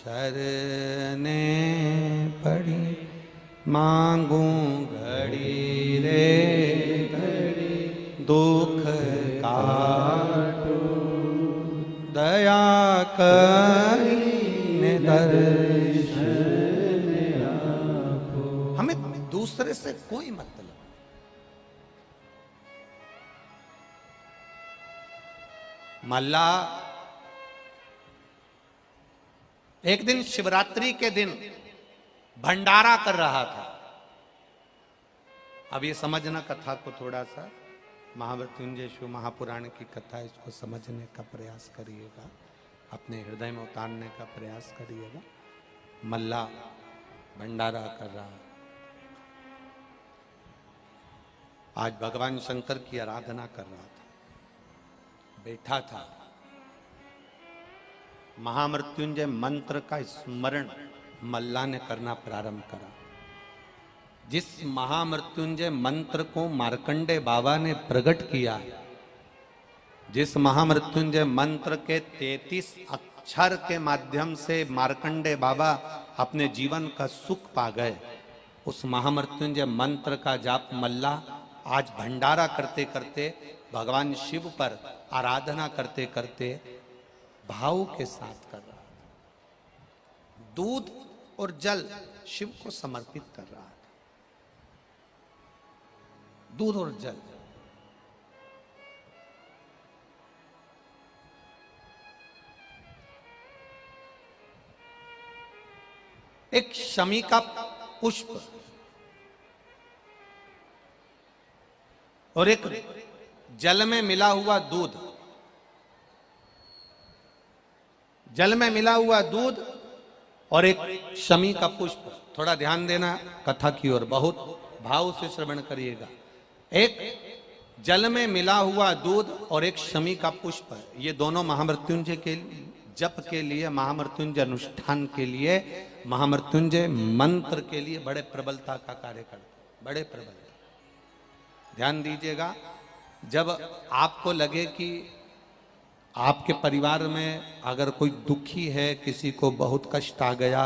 शरने पड़ी मांगू घड़ी रे घड़ी दुख काटो दया करीने दर्शन आपो। हमें दूसरे से कोई मतलब, मल्ला एक दिन शिवरात्रि के दिन भंडारा कर रहा था। अब ये समझना कथा को, थोड़ा सा महामृत्युंजय शिव महापुराण की कथा, इसको समझने का प्रयास करिएगा, अपने हृदय में उतारने का प्रयास करिएगा। मल्ला भंडारा कर रहा, आज भगवान शंकर की आराधना कर रहा था, बैठा था। महामृत्युंजय मंत्र का स्मरण मल्ला ने करना प्रारंभ करा। जिस महामृत्युंजय मंत्र को मार्कंडे बाबा ने प्रकट किया, जिस महामृत्युंजय मंत्र के 33 अक्षर के माध्यम से मार्कंडे बाबा अपने जीवन का सुख पा गए, उस महामृत्युंजय मंत्र का जाप मल्ला आज भंडारा करते करते, भगवान शिव पर आराधना करते करते भाव के साथ कर रहा था। दूध और जल शिव को समर्पित कर रहा था। दूध और जल। एक शमी का पुष्प और एक जल में मिला हुआ दूध, जल में मिला हुआ दूध और एक शमी का पुष्प। थोड़ा ध्यान देना कथा की ओर, बहुत भाव से श्रवण करिएगा। एक जल में मिला हुआ दूध और एक शमी का पुष्प, ये दोनों महामृत्युंजय के जप के लिए, महामृत्युंजय अनुष्ठान के लिए, महामृत्युंजय मंत्र के लिए बड़े प्रबलता का कार्य करते, बड़े प्रबलता। ध्यान दीजिएगा, जब आपको लगे कि आपके परिवार में अगर कोई दुखी है, किसी को बहुत कष्ट आ गया,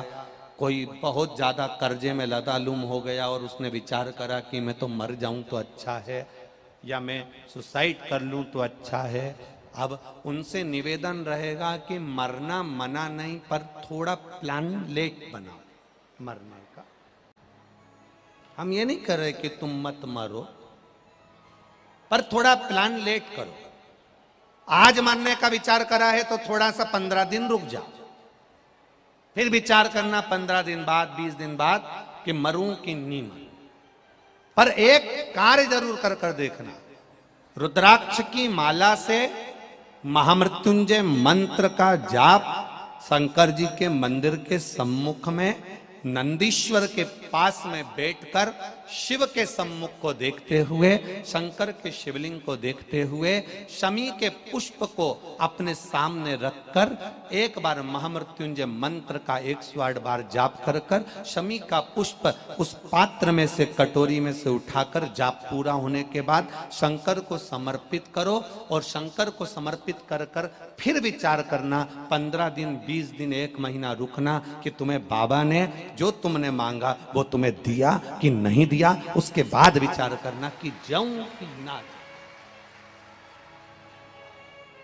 कोई बहुत ज्यादा कर्जे में लदालूम हो गया और उसने विचार करा कि मैं तो मर जाऊं तो अच्छा है, या मैं सुसाइड कर लूं तो अच्छा है, अब उनसे निवेदन रहेगा कि मरना मना नहीं, पर थोड़ा प्लान लेट बनाओ मरने का। हम ये नहीं कर रहे कि तुम मत मरो, पर थोड़ा प्लान लेट करो। आज मरने का विचार करा है तो थोड़ा सा 15 दिन रुक जाओ, फिर विचार करना 15 दिन बाद, 20 दिन बाद कि मरूं कि नहीं मरूं। पर एक कार्य जरूर कर कर देखना, रुद्राक्ष की माला से महामृत्युंजय मंत्र का जाप शंकर जी के मंदिर के सम्मुख में नंदीश्वर के पास में बैठकर शिव के सम्मुख को देखते हुए, शंकर के शिवलिंग को देखते हुए, शमी के पुष्प को अपने सामने रखकर एक बार महामृत्युंजय मंत्र का 108 बार जाप कर कर शमी का पुष्प उस पात्र में से, कटोरी में से उठाकर जाप पूरा होने के बाद शंकर को समर्पित करो। और शंकर को समर्पित कर कर फिर विचार करना, 15 दिन, 20 दिन, 1 महीना रुकना कि तुम्हें बाबा ने जो तुमने मांगा वो तुम्हें दिया कि नहीं दिया। उसके बाद विचार करना कि जाऊं कि ना जाऊं।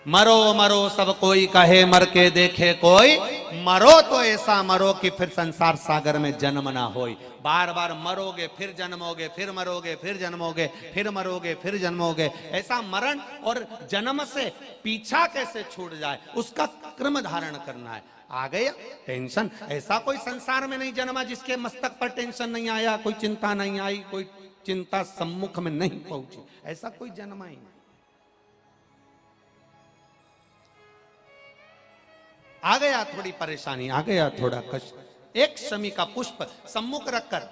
मरो मरो सब कोई कहे, मर के देखे कोई, मरो तो ऐसा मरो कि फिर संसार सागर में जन्म ना होई। बार बार मरोगे फिर जन्मोगे, फिर मरोगे फिर जन्मोगे, फिर मरोगे फिर जन्मोगे। ऐसा मरण और जन्म से पीछा कैसे छूट जाए, उसका क्रम धारण करना है। आ गया टेंशन, ऐसा कोई संसार में नहीं जन्मा जिसके मस्तक पर टेंशन नहीं आया, कोई चिंता नहीं आई, कोई चिंता सम्मुख में नहीं पहुंची, ऐसा कोई जन्मा ही नहीं। आ गया थोड़ी परेशानी, आ गया थोड़ा कष्ट, एक शमी का पुष्प सम्मुख रखकर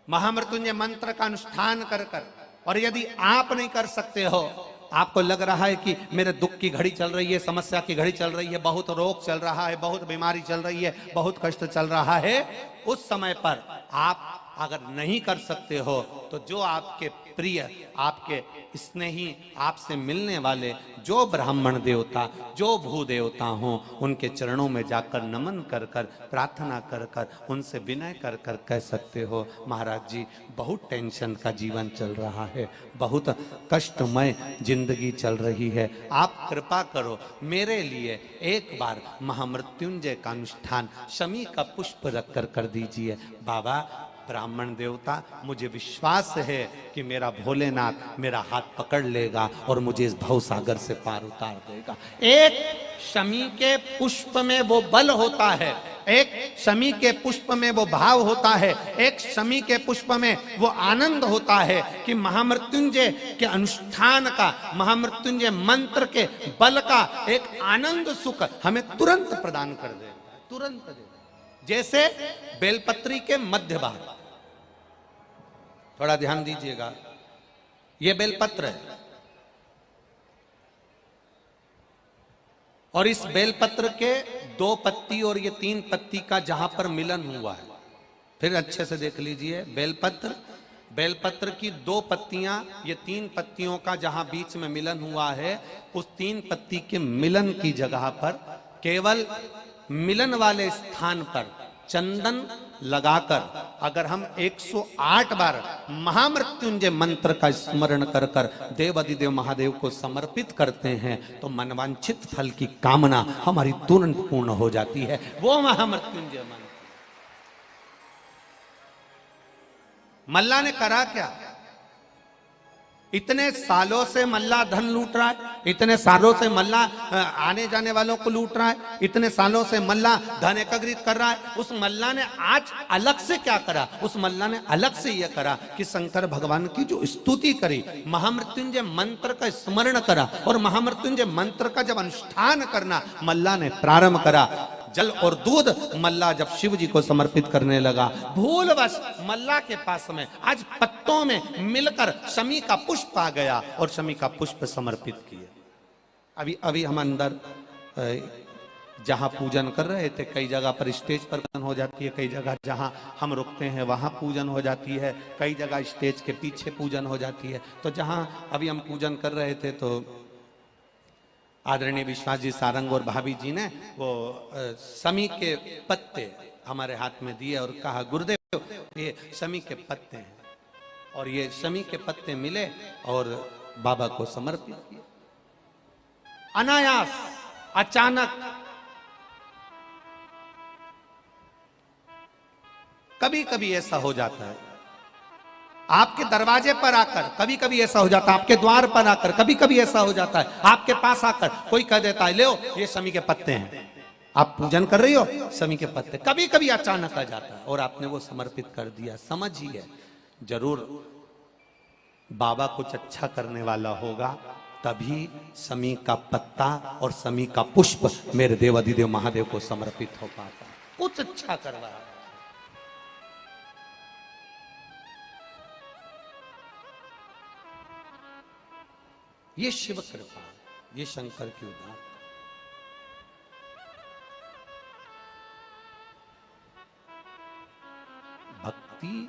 महामृत्युंजय मंत्र का अनुष्ठान कर कर, और यदि आप नहीं कर सकते हो, आपको लग रहा है कि मेरे दुख की घड़ी चल रही है, समस्या की घड़ी चल रही है, बहुत रोग चल रहा है, बहुत बीमारी चल रही है, बहुत कष्ट चल रहा है, उस समय पर आप अगर नहीं कर सकते हो तो जो आपके प्रिय, आपके स्नेही, आपसे मिलने वाले जो ब्राह्मण देवता, जो भू देवता हों, उनके चरणों में जाकर नमन कर कर, प्रार्थना कर कर, उनसे विनय कर कर कह सकते हो, महाराज जी बहुत टेंशन का जीवन चल रहा है, बहुत कष्टमय जिंदगी चल रही है, आप कृपा करो मेरे लिए एक बार महामृत्युंजय का अनुष्ठान शमी का पुष्प रख कर दीजिए। बाबा ब्राह्मण देवता, मुझे विश्वास है कि मेरा भोलेनाथ मेरा हाथ पकड़ लेगा और मुझे इस भवसागर से पार उतार देगा। एक शमी के पुष्प में वो बल होता है, एक शमी के पुष्प में वो भाव होता है, एक शमी के पुष्प में वो आनंद होता है कि महामृत्युंजय के अनुष्ठान का, महामृत्युंजय मंत्र के बल का एक आनंद सुख हमें तुरंत प्रदान कर देगा, तुरंत देगा। जैसे बेलपत्री के मध्य भाग, थोड़ा ध्यान दीजिएगा, ये बेलपत्र है और इस बेलपत्र के 2 पत्ती और ये 3 पत्ती का जहां पर मिलन हुआ है, फिर अच्छे से देख लीजिए, बेलपत्र, बेलपत्र की 2 पत्तियां, ये 3 पत्तियों का जहां बीच में मिलन हुआ है, उस 3 पत्ती के मिलन की जगह पर केवल मिलन वाले स्थान पर चंदन लगाकर अगर हम 108 बार महामृत्युंजय मंत्र का स्मरण कर कर देवाधिदेव महादेव को समर्पित करते हैं तो मनवांछित फल की कामना हमारी तुरंत पूर्ण हो जाती है। वो महामृत्युंजय मंत्र मल्ला ने करा क्या? इतने सालों से मल्ला धन लूट रहा है, इतने सालों से मल्ला आने जाने वालों को लूट रहा है, इतने सालों से मल्ला धन एकत्रित कर रहा है। उस मल्ला ने आज अलग से क्या करा? उस मल्ला ने अलग से यह करा कि शंकर भगवान की जो स्तुति करी, महामृत्युंजय मंत्र का स्मरण करा और महामृत्युंजय मंत्र का जब अनुष्ठान करना मल्ला ने प्रारंभ करा, जल और दूध मल्ला जब शिव जी को समर्पित करने लगा, भूलवश मल्ला के पास में आज पत्तों में मिलकर शमी का पुष्प आ गया और शमी का पुष्प समर्पित किया। अभी हम अंदर जहां पूजन कर रहे थे, कई जगह पर स्टेज पर पूजन हो जाती है, कई जगह जहां हम रुकते हैं वहां पूजन हो जाती है, कई जगह स्टेज के पीछे पूजन हो जाती है। तो जहां अभी हम पूजन कर रहे थे तो आदरणीय विश्वास जी सारंग और भाभी जी ने वो शमी के पत्ते हमारे हाथ में दिए और कहा गुरुदेव ये शमी के पत्ते हैं, और ये शमी के पत्ते मिले और बाबा को समर्पित किए। अनायास, अचानक, कभी कभी ऐसा हो जाता है आपके दरवाजे पर आकर, कभी कभी ऐसा हो जाता है आपके द्वार पर आकर, कभी कभी ऐसा हो जाता है आपके पास आकर कोई कह देता है ले ये शमी के पत्ते हैं, आप पूजन कर रही हो शमी के पत्ते। कभी कभी अचानक आ जाता है और आपने वो समर्पित कर दिया। समझिए जरूर बाबा कुछ अच्छा करने वाला होगा तभी शमी का पत्ता और शमी का पुष्प मेरे देवाधिदेव महादेव को समर्पित हो पाता, कुछ अच्छा करवा रहा है। ये शिव कृपा, ये शंकर की उदार। भक्ति